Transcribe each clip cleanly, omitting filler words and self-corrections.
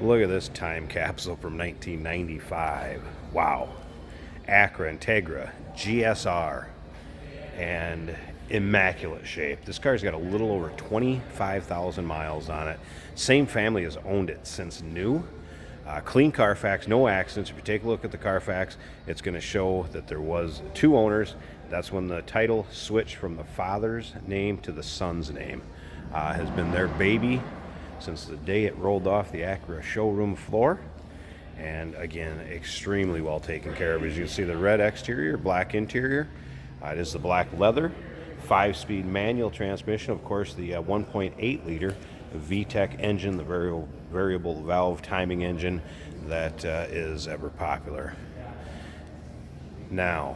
Look at this time capsule from 1995. Wow. Acura Integra GSR, and immaculate shape. This car's got a little over 25,000 miles on it. Same family has owned it since new. Clean Carfax, no accidents. If you take a look at the Carfax, it's going to show that there was 2 owners. That's when the title switched from the father's name to the son's name. Has been their baby since the day it rolled off the Acura showroom floor. And again, extremely well taken care of. As you can see, the red exterior, black interior. It is the black leather, 5-speed manual transmission. Of course, the 1.8 liter VTEC engine, the variable valve timing engine that is ever popular. Now,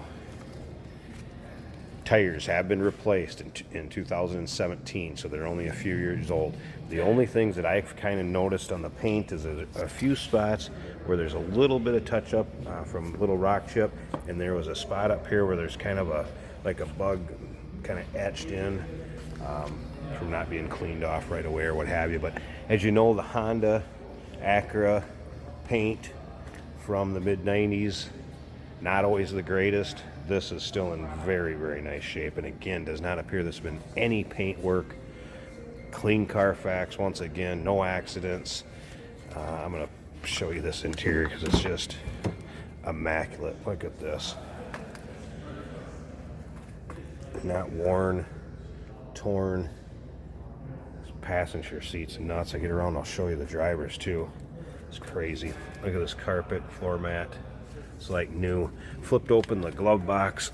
tires have been replaced in 2017, so they're only a few years old. The only things that I've kind of noticed on the paint is a few spots where there's a little bit of touch up from little rock chip, and there was a spot up here where there's kind of like a bug kind of etched in from not being cleaned off right away or what have you. But as you know, the Honda Acura paint from the mid-90s, not always the greatest. This is still in very, very nice shape, and again, does not appear there's been any paint work. Clean Carfax, once again, no accidents. I'm going to show you this interior because it's just immaculate. Look at this. Not worn, torn. Passenger seats nuts. I get around, I'll show you the drivers too. It's crazy. Look at this carpet, floor mat. It's like new. Flipped open the glove box.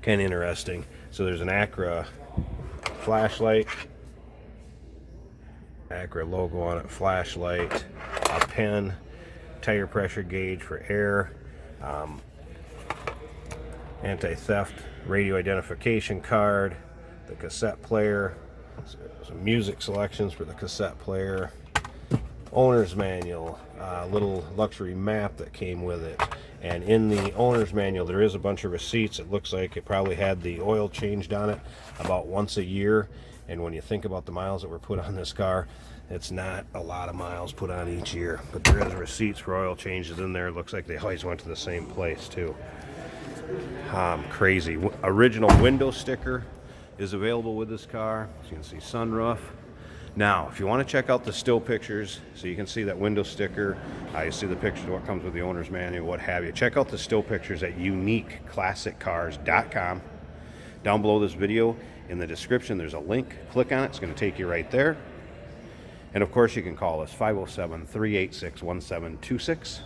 Kind of interesting. So there's an Acura flashlight, Acura logo on it, flashlight, a pen, tire pressure gauge for air, anti-theft radio identification card, the cassette player, some music selections for the cassette player, owner's manual, little luxury map that came with it. And in the owner's manual there is a bunch of receipts. It looks like it probably had the oil changed on it about once a year, and when you think about the miles that were put on this car, it's not a lot of miles put on each year, but there is receipts for oil changes in there. It looks like they always went to the same place too. Crazy. Original window sticker is available with this car. As you can see, sunroof. Now, if you want to check out the still pictures, so you can see that window sticker, you see the pictures of what comes with the owner's manual, what have you, check out the still pictures at uniqueclassiccars.com. Down below this video, in the description, there's a link. Click on it. It's going to take you right there. And, of course, you can call us 507-386-1726.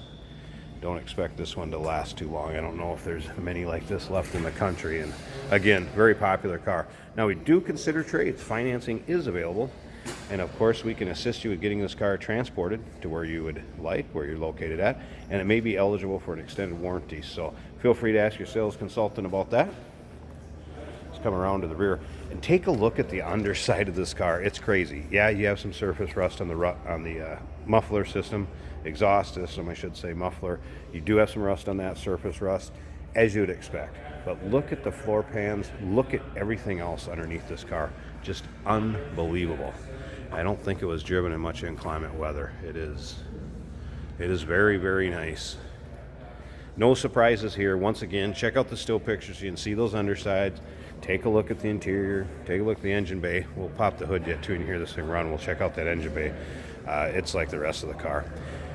Don't expect this one to last too long. I don't know if there's many like this left in the country. And, again, very popular car. Now, we do consider trades. Financing is available. And of course, we can assist you with getting this car transported to where you would like, where you're located at, and it may be eligible for an extended warranty. So feel free to ask your sales consultant about that. Let's come around to the rear and take a look at the underside of this car. It's crazy. Yeah, you have some surface rust on the muffler system, exhaust system, I should say, muffler. You do have some rust on that, surface rust, as you would expect. But look at the floor pans. Look at everything else underneath this car. Just unbelievable. I don't think it was driven in much inclement weather. It is very, very nice. No surprises here. Once again, check out the still pictures. You can see those undersides. Take a look at the interior. Take a look at the engine bay. We'll pop the hood yet too and hear this thing run. We'll check out that engine bay. It's like the rest of the car.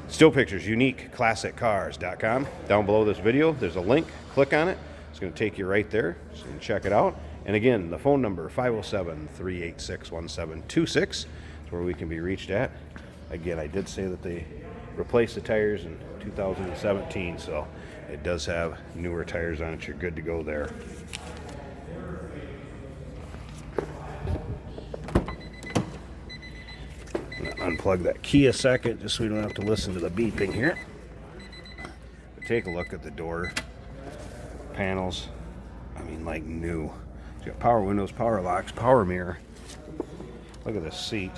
Still pictures, uniqueclassiccars.com. Down below this video, there's a link. Click on it. It's going to take you right there, so you can check it out. And again, the phone number, 507-386-1726, is where we can be reached at. Again, I did say that they replaced the tires in 2017, so it does have newer tires on it. You're good to go there. I'm going to unplug that key a second just so we don't have to listen to the beeping here. But take a look at the door panels. I mean, like new. It's got power windows, power locks, power mirror. Look at this seat.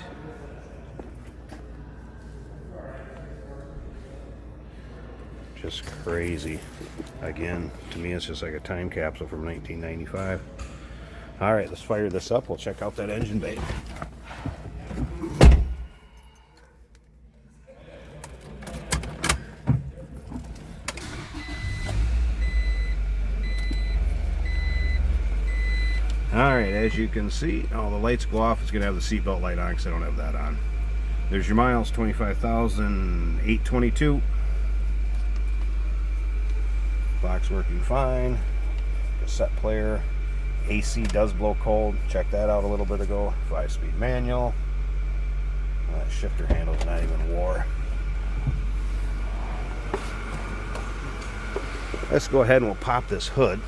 Just crazy. Again, to me, it's just like a time capsule from 1995. All right, let's fire this up. We'll check out that engine bay. Alright, as you can see, all the lights go off. It's going to have the seatbelt light on because I don't have that on. There's your miles, 25,822. Clock's working fine. Cassette player. AC does blow cold. Checked that out a little bit ago. 5-speed manual. That shifter handle's not even wore. Let's go ahead and we'll pop this hood.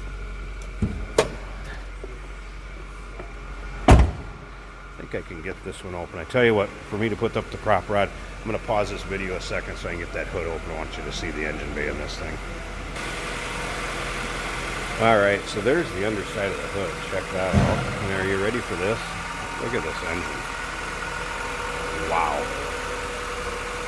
I think I can get this one open. I tell you what, for me to put up the prop rod, I'm going to pause this video a second so I can get that hood open. I want you to see the engine bay in this thing. Alright, so there's the underside of the hood. Check that out. And are you ready for this? Look at this engine. Wow.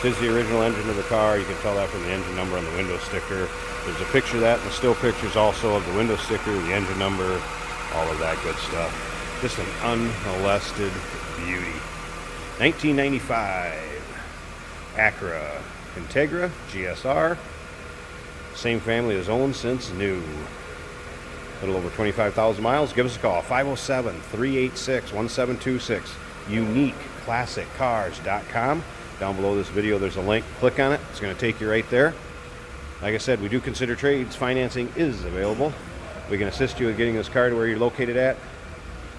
This is the original engine of the car. You can tell that from the engine number on the window sticker. There's a picture of that and the still pictures also of the window sticker, the engine number, all of that good stuff. Just an unmolested beauty. 1995 Acura Integra GSR. Same family as owned since new. A little over 25,000 miles. Give us a call, 507-386-1726. UniqueClassicCars.com. Down below this video, there's a link. Click on it. It's going to take you right there. Like I said, we do consider trades. Financing is available. We can assist you with getting this car to where you're located at,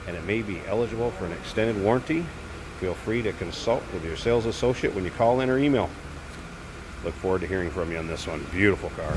and it may be eligible for an extended warranty. Feel free to consult with your sales associate when you call in or email. Look forward to hearing from you on this one. Beautiful car.